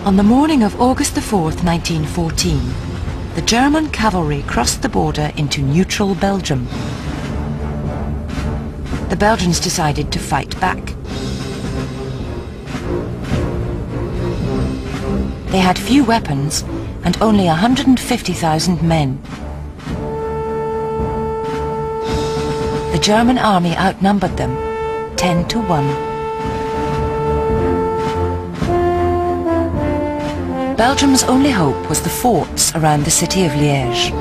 On the morning of August the 4th, 1914, the German cavalry crossed the border into neutral Belgium. The Belgians decided to fight back. They had few weapons and only 150,000 men. The German army outnumbered them 10 to 1. Belgium's only hope was the forts around the city of Liège.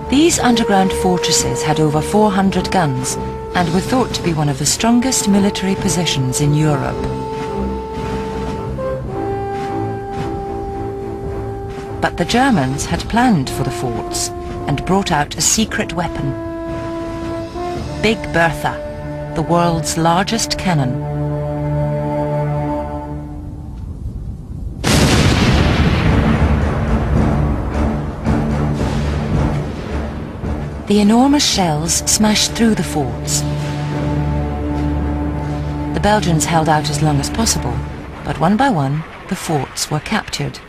These underground fortresses had over 400 guns and were thought to be one of the strongest military positions in Europe. But the Germans had planned for the forts and brought out a secret weapon. Big Bertha, the world's largest cannon. The enormous shells smashed through the forts. The Belgians held out as long as possible, but one by one the forts were captured.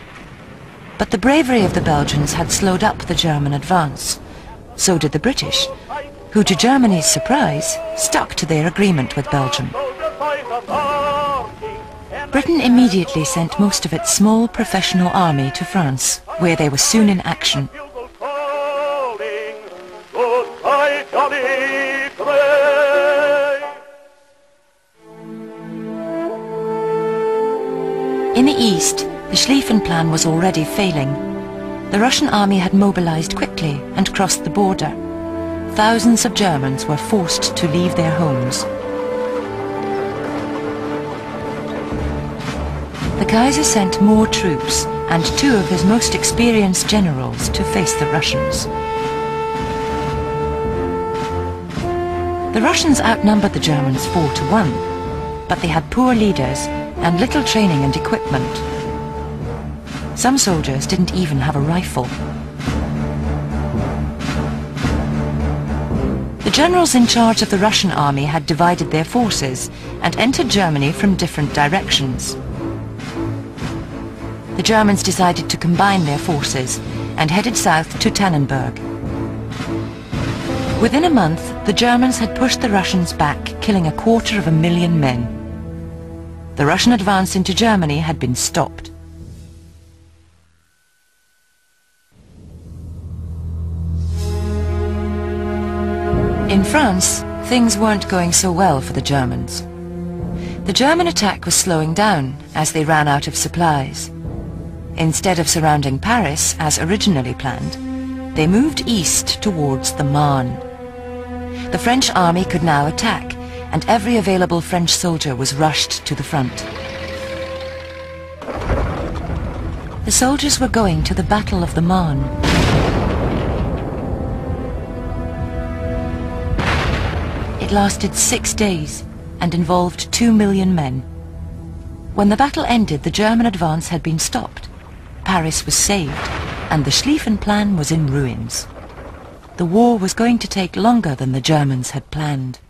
But the bravery of the Belgians had slowed up the German advance. So did the British, who to Germany's surprise stuck to their agreement with Belgium. Britain immediately sent most of its small professional army to France, where they were soon in action. In the east, the Schlieffen Plan was already failing. The Russian army had mobilized quickly and crossed the border. Thousands of Germans were forced to leave their homes. The Kaiser sent more troops and two of his most experienced generals to face the Russians. The Russians outnumbered the Germans 4 to 1, but they had poor leaders and little training and equipment. Some soldiers didn't even have a rifle. The generals in charge of the Russian army had divided their forces and entered Germany from different directions. The Germans decided to combine their forces and headed south to Tannenberg. Within a month, the Germans had pushed the Russians back, killing 250,000 men. The Russian advance into Germany had been stopped. In France, things weren't going so well for the Germans. The German attack was slowing down as they ran out of supplies. Instead of surrounding Paris as originally planned, they moved east towards the Marne. The French army could now attack, and every available French soldier was rushed to the front. The soldiers were going to the Battle of the Marne. It lasted 6 days and involved 2 million men. When the battle ended, the German advance had been stopped. Paris was saved, and the Schlieffen Plan was in ruins. The war was going to take longer than the Germans had planned.